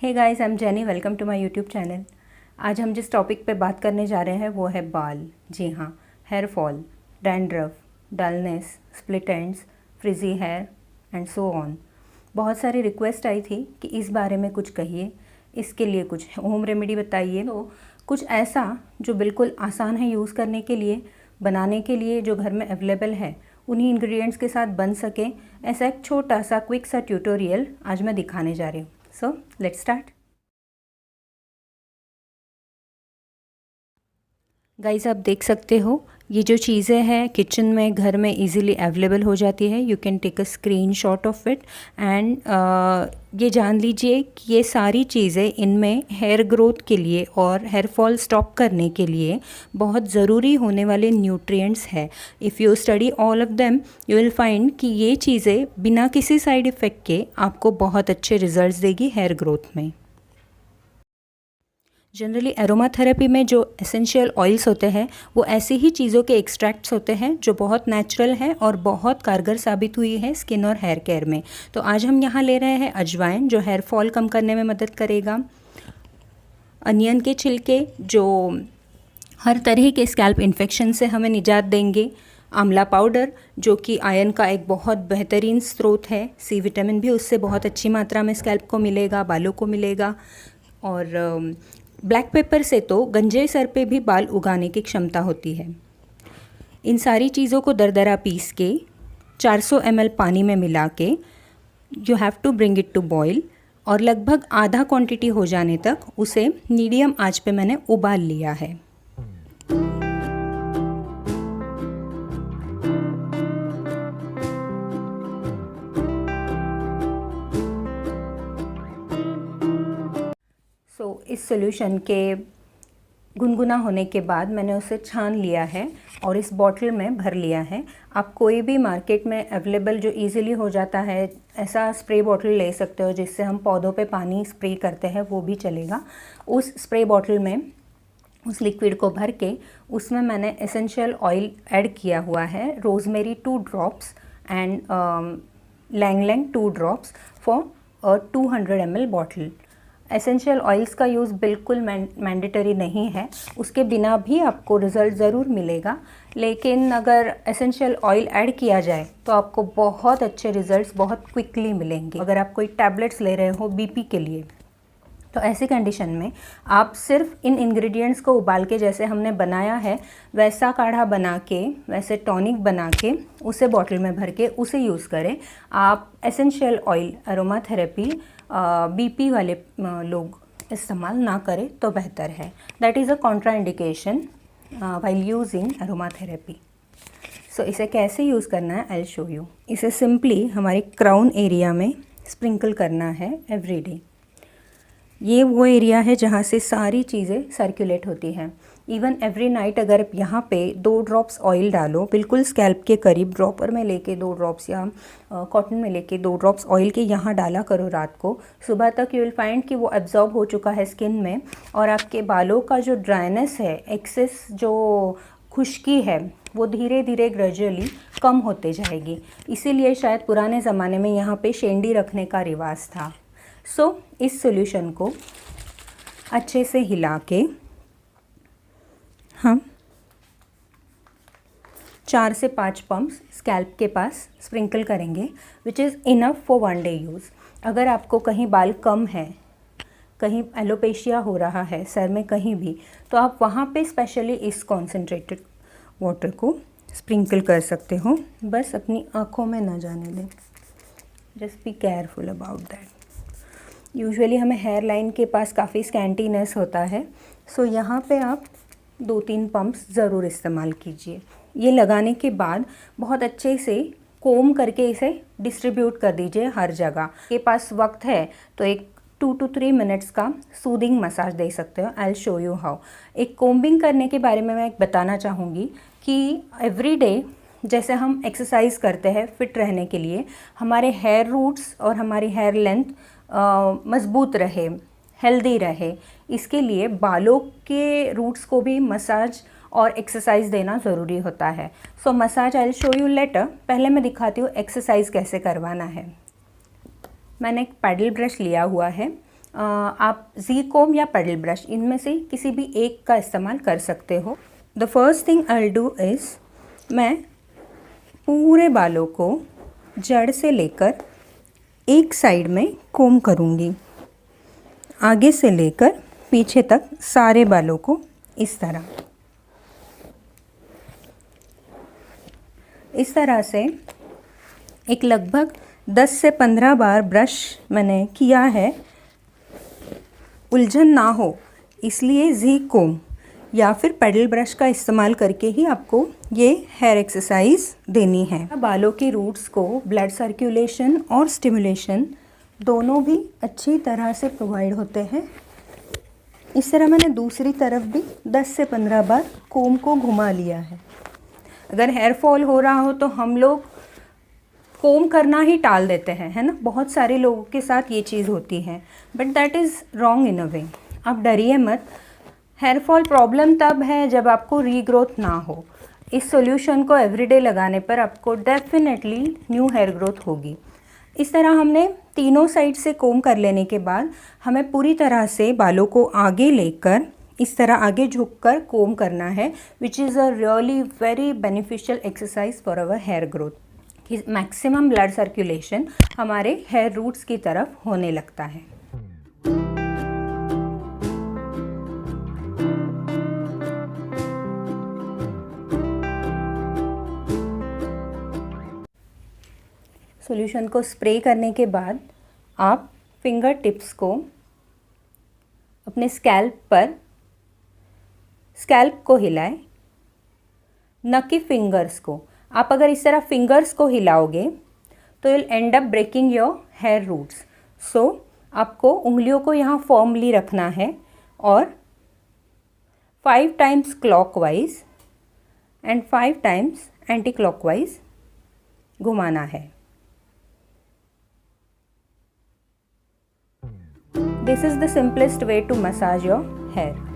Hey guys, I am Jenny. Welcome to my YouTube channel. आज हम जिस topic पे बात करने जा रहे हैं वो है बाल। जी हाँ, hair fall, dandruff, dullness, split ends, frizzy hair and so on. बहुत सारी रिक्वेस्ट आई थी कि इस बारे में कुछ कहिए, इसके लिए कुछ होम रेमेडी बताइए। तो कुछ ऐसा जो बिल्कुल आसान है यूज़ करने के लिए, बनाने के लिए, जो घर में अवेलेबल है, उन्हीं इंग्रेडिएंट्स के साथ बन सके, ऐसा एक छोटा सा क्विक सा ट्यूटोरियल आज मैं दिखाने जा रही हूँ। So let's start. गाइस, आप देख सकते हो ये जो चीज़ें हैं किचन में, घर में इजीली अवेलेबल हो जाती है। You can take a screenshot of it and ये जान लीजिए कि ये सारी चीज़ें इनमें हेयर ग्रोथ के लिए और हेयर फॉल स्टॉप करने के लिए बहुत ज़रूरी होने वाले न्यूट्रिएंट्स हैं। If you study all of them you will find कि ये चीज़ें बिना किसी साइड इफ़ेक्ट के आपको बहुत अच्छे रिजल्ट्स देगी हेयर ग्रोथ में। जनरली एरोमा थेरेपी में जो एसेंशियल ऑयल्स होते हैं वो ऐसी ही चीज़ों के एक्सट्रैक्ट्स होते हैं जो बहुत नेचुरल है और बहुत कारगर साबित हुई है स्किन और हेयर केयर में। तो आज हम यहाँ ले रहे हैं अजवाइन, जो हेयर फॉल कम करने में मदद करेगा। अनियन के छिलके जो हर तरह के स्कैल्प इन्फेक्शन से हमें निजात देंगे। आंवला पाउडर जो कि आयरन का एक बहुत बेहतरीन स्रोत है। सी विटामिन भी उससे बहुत अच्छी मात्रा में स्कैल्प को मिलेगा, बालों को मिलेगा। और ब्लैक पेपर से तो गंजे सर पे भी बाल उगाने की क्षमता होती है। इन सारी चीज़ों को दरदरा पीस के 400 ml पानी में मिला के you have to bring it to boil, और लगभग आधा क्वांटिटी हो जाने तक उसे मीडियम आंच पे मैंने उबाल लिया है। इस सॉल्यूशन के गुनगुना होने के बाद मैंने उसे छान लिया है और इस बॉटल में भर लिया है। आप कोई भी मार्केट में अवेलेबल जो इजीली हो जाता है ऐसा स्प्रे बॉटल ले सकते हो जिससे हम पौधों पे पानी स्प्रे करते हैं, वो भी चलेगा। उस स्प्रे बॉटल में उस लिक्विड को भर के उसमें मैंने एसेंशियल ऑयल ऐड किया हुआ है। Rosemary 2 drops and ylang ylang 2 drops for 200 ml bottle. Essential oils का यूज़ बिल्कुल मैंडेटरी नहीं है, उसके बिना भी आपको रिज़ल्ट ज़रूर मिलेगा। लेकिन अगर एसेंशियल ऑयल ऐड किया जाए तो आपको बहुत अच्छे रिज़ल्ट्स बहुत क्विकली मिलेंगे। अगर आप कोई टैबलेट्स ले रहे हो बीपी के लिए, तो ऐसी कंडीशन में आप सिर्फ इन इंग्रेडिएंट्स को उबाल के, जैसे हमने बनाया है वैसा काढ़ा बना के, वैसे टॉनिक बना के उसे बॉटल में भर के उसे यूज़ करें। आप essential oil aromatherapy BP वाले लोग इस्तेमाल ना करें तो बेहतर है। That is a contraindication while using aromatherapy. So इसे कैसे यूज़ करना है, आई विल शो यू। इसे सिंपली हमारे क्राउन एरिया में स्प्रिंकल करना है एवरी डे। ये वो एरिया है जहाँ से सारी चीज़ें सर्कुलेट होती हैं। इवन एवरी नाइट अगर आप यहाँ पे 2 ड्रॉप्स ऑयल डालो, बिल्कुल स्कैल्प के करीब, ड्रॉपर में लेके 2 ड्रॉप्स या कॉटन में लेके 2 ड्रॉप्स ऑयल के यहाँ डाला करो रात को। सुबह तक यू विल फाइंड कि वो एब्जॉर्ब हो चुका है स्किन में, और आपके बालों का जो ड्राइनेस है, एक्सेस जो खुश्की है, वो धीरे धीरे ग्रेजुअली कम होते जाएगी। इसीलिए शायद पुराने ज़माने में यहाँ पे शेंडी रखने का रिवाज था। इस सॉल्यूशन को अच्छे से हिला के हम 4 से 5 पंप्स स्कैल्प के पास स्प्रिंकल करेंगे, which is enough for 1 day use. अगर आपको कहीं बाल कम है, कहीं एलोपेशिया हो रहा है सर में कहीं भी, तो आप वहाँ पे स्पेशली इस कॉन्सेंट्रेटेड वाटर को स्प्रिंकल कर सकते हो। बस अपनी आँखों में ना जाने दें। Just be careful about that. Usually हमें हेयर लाइन के पास काफ़ी स्कैंटीनेस होता है, सो यहाँ पे आप 2-3 पंप्स ज़रूर इस्तेमाल कीजिए। ये लगाने के बाद बहुत अच्छे से कोम करके इसे डिस्ट्रीब्यूट कर दीजिए हर जगह। के पास वक्त है तो एक 2 to 3 मिनट्स का सूदिंग मसाज दे सकते हो। आई विल शो यू हाउ। एक कोम्बिंग करने के बारे में मैं बताना चाहूँगी कि एवरी डे जैसे हम एक्सरसाइज करते हैं फिट रहने के लिए, हमारे हेयर रूट्स और हमारी हेयर लेंथ मज़बूत रहे, हेल्दी रहे, इसके लिए बालों के रूट्स को भी मसाज और एक्सरसाइज देना ज़रूरी होता है। So massage I will show you later. पहले मैं दिखाती हूँ एक्सरसाइज कैसे करवाना है। मैंने एक पैडल ब्रश लिया हुआ है, आप जी कोम या पेडल ब्रश इनमें से किसी भी एक का इस्तेमाल कर सकते हो। The first thing I will do is मैं पूरे बालों को जड़ से लेकर एक साइड में कोम करूँगी, आगे से लेकर पीछे तक सारे बालों को इस तरह से एक लगभग 10 से 15 बार ब्रश मैंने किया है। उलझन ना हो इसलिए जी कोम या फिर पेडल ब्रश का इस्तेमाल करके ही आपको ये हेयर एक्सरसाइज देनी है। बालों की रूट्स को ब्लड सर्कुलेशन और स्टिमुलेशन दोनों भी अच्छी तरह से प्रोवाइड होते हैं। इस तरह मैंने दूसरी तरफ भी 10 से 15 बार कोम को घुमा लिया है। अगर हेयर फॉल हो रहा हो तो हम लोग कोम करना ही टाल देते हैं, है ना। बहुत सारे लोगों के साथ ये चीज़ होती है, but that is wrong in a way. आप डरिए मत। हेयर फॉल प्रॉब्लम तब है जब आपको रीग्रोथ ना हो। इस सॉल्यूशन को एवरीडे लगाने पर आपको डेफिनेटली न्यू हेयर ग्रोथ होगी। इस तरह हमने तीनों साइड से कोम कर लेने के बाद हमें पूरी तरह से बालों को आगे लेकर इस तरह आगे झुककर कोम करना है, which is a really very beneficial exercise for our hair growth. Maximum blood circulation हमारे हेयर रूट्स की तरफ होने लगता है। सॉल्यूशन को स्प्रे करने के बाद आप फिंगर टिप्स को अपने स्कैल्प को हिलाएं, न कि फिंगर्स को। आप अगर इस तरह फिंगर्स को हिलाओगे तो you will end up breaking your hair roots. So आपको उंगलियों को यहाँ फर्मली रखना है और 5 times clockwise and 5 times anticlockwise घुमाना है। This is the simplest way to massage your hair.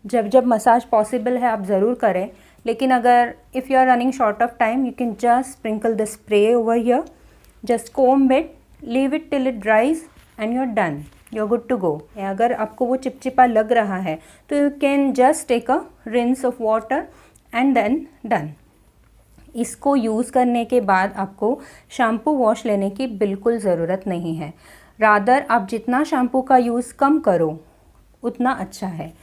जब मसाज पॉसिबल है आप ज़रूर करें, लेकिन अगर if you are running short of time you can just sprinkle the spray over here, just comb it, leave it till it dries and you are done, you are good to go. अगर आपको वो चिपचिपा लग रहा है तो you can just take a rinse of water and then done. इसको use करने के बाद आपको शैम्पू वॉश लेने की बिल्कुल ज़रूरत नहीं है। रादर आप जितना शैम्पू का यूज़ कम करो उतना अच्छा है।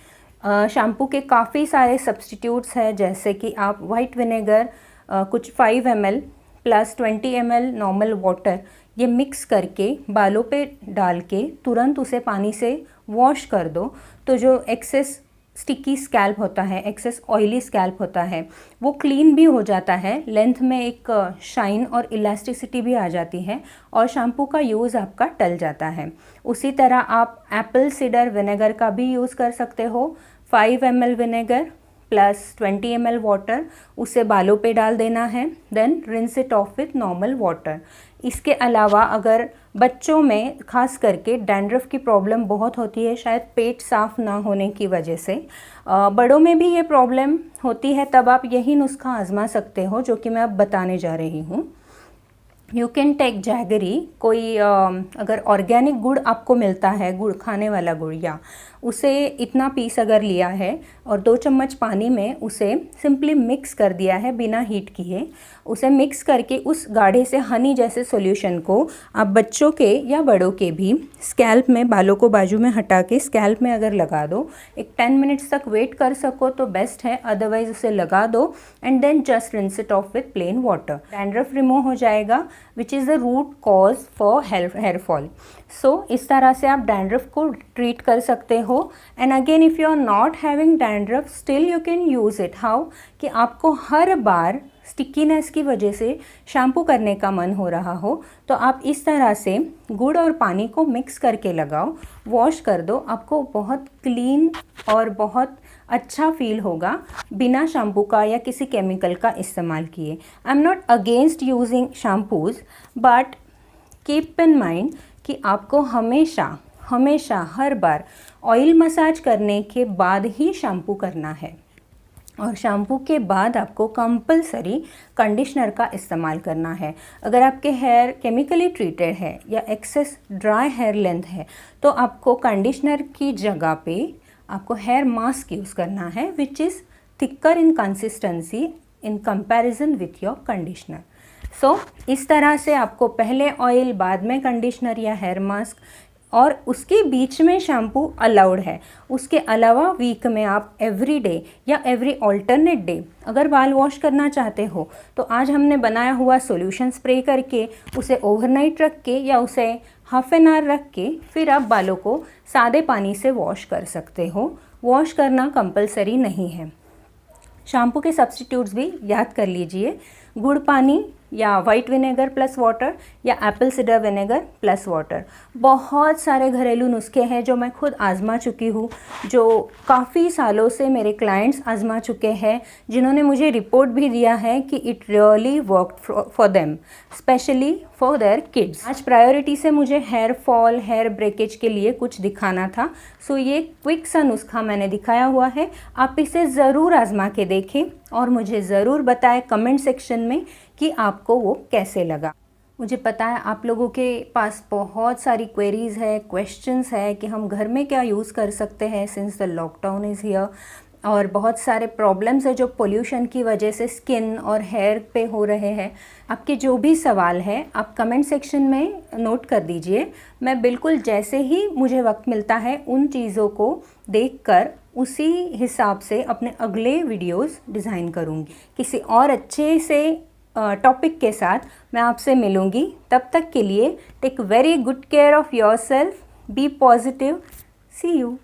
शैम्पू के काफ़ी सारे सब्स्टिट्यूट्स हैं, जैसे कि आप वाइट विनेगर कुछ 5 ml plus 20 ml normal water ये मिक्स करके बालों पे डाल के तुरंत उसे पानी से वॉश कर दो, तो जो एक्सेस स्टिकी स्कैल्प होता है, एक्सेस ऑयली स्कैल्प होता है, वो क्लीन भी हो जाता है। लेंथ में एक शाइन और इलास्टिसिटी भी आ जाती है और शैम्पू का यूज़ आपका टल जाता है। उसी तरह आप एप्पल सीडर विनेगर का भी यूज़ कर सकते हो। 5 ml vinegar plus 20 ml water, उसे बालों पे डाल देना है, then rinse it off with normal water. इसके अलावा अगर बच्चों में खास करके डैंड्रफ की प्रॉब्लम बहुत होती है, शायद पेट साफ़ ना होने की वजह से, बड़ों में भी ये प्रॉब्लम होती है, तब आप यही नुस्खा आजमा सकते हो जो कि मैं अब बताने जा रही हूँ। यू कैन टेक जैगरी, कोई अगर ऑर्गेनिक गुड़ आपको मिलता है, गुड़ खाने वाला गुड़, या उसे इतना पीस अगर लिया है और 2 चम्मच पानी में उसे सिंपली मिक्स कर दिया है बिना हीट किए, उसे मिक्स करके उस गाढ़े से हनी जैसे सॉल्यूशन को आप बच्चों के या बड़ों के भी स्कैल्प में, बालों को बाजू में हटा के स्कैल्प में अगर लगा दो, एक 10 मिनट्स तक वेट कर सको तो बेस्ट है, अदरवाइज उसे लगा दो and then just rinse it off with plain water. Dandruff remove हो जाएगा, which is the root cause for hair fall. So इस तरह से आप डैंड्रफ को ट्रीट कर सकते हो। And again if you are not having dandruff still you can use it. How कि आपको हर बार स्टिकीनेस की वजह से शैम्पू करने का मन हो रहा हो तो आप इस तरह से गुड़ और पानी को मिक्स करके लगाओ, वॉश कर दो, आपको बहुत क्लीन और बहुत अच्छा फील होगा बिना शैम्पू का या किसी केमिकल का इस्तेमाल किए। I am not against using shampoos, but keep in mind कि आपको हमेशा हर बार ऑयल मसाज करने के बाद ही शैम्पू करना है। और शैम्पू के बाद आपको कंपलसरी कंडीशनर का इस्तेमाल करना है। अगर आपके हेयर केमिकली ट्रीटेड है या एक्सेस ड्राई हेयर लेंथ है तो आपको कंडीशनर की जगह पे आपको हेयर मास्क यूज़ करना है, which is thicker in consistency in comparison with your conditioner. So इस तरह से आपको पहले ऑयल बाद में कंडीशनर या हेयर मास्क और उसके बीच में शैम्पू अलाउड है। उसके अलावा वीक में आप एवरी डे या एवरी ऑल्टरनेट डे अगर बाल वॉश करना चाहते हो तो आज हमने बनाया हुआ सॉल्यूशन स्प्रे करके उसे ओवरनाइट रख के या उसे हाफ एन आवर रख के फिर आप बालों को सादे पानी से वॉश कर सकते हो। वॉश करना कंपलसरी नहीं है। शैम्पू के सब्स्टिट्यूट्स भी याद कर लीजिए, गुड़ पानी या वाइट विनेगर प्लस वाटर या Apple cider vinegar plus water. बहुत सारे घरेलू नुस्खे हैं जो मैं खुद आज़मा चुकी हूँ, जो काफ़ी सालों से मेरे क्लाइंट्स आज़मा चुके हैं, जिन्होंने मुझे रिपोर्ट भी दिया है कि it really worked for them, specially for their kids. आज प्रायोरिटी से मुझे हेयर फॉल, हेयर ब्रेकेज के लिए कुछ दिखाना था, सो ये क्विक सा नुस्खा मैंने दिखाया हुआ है। आप इसे ज़रूर आज़मा के देखें और मुझे ज़रूर बताएं कमेंट सेक्शन में कि आपको वो कैसे लगा। मुझे पता है आप लोगों के पास बहुत सारी क्वेरीज़ है, क्वेश्चंस है कि हम घर में क्या यूज़ कर सकते हैं since the lockdown is here, और बहुत सारे प्रॉब्लम्स है जो पोल्यूशन की वजह से स्किन और हेयर पे हो रहे हैं। आपके जो भी सवाल है आप कमेंट सेक्शन में नोट कर दीजिए। मैं बिल्कुल जैसे ही मुझे वक्त मिलता है उन चीज़ों को देखकर उसी हिसाब से अपने अगले वीडियोस डिज़ाइन करूँगी। किसी और अच्छे से टॉपिक के साथ मैं आपसे मिलूँगी। तब तक के लिए take very good care of yourself, be positive, see you.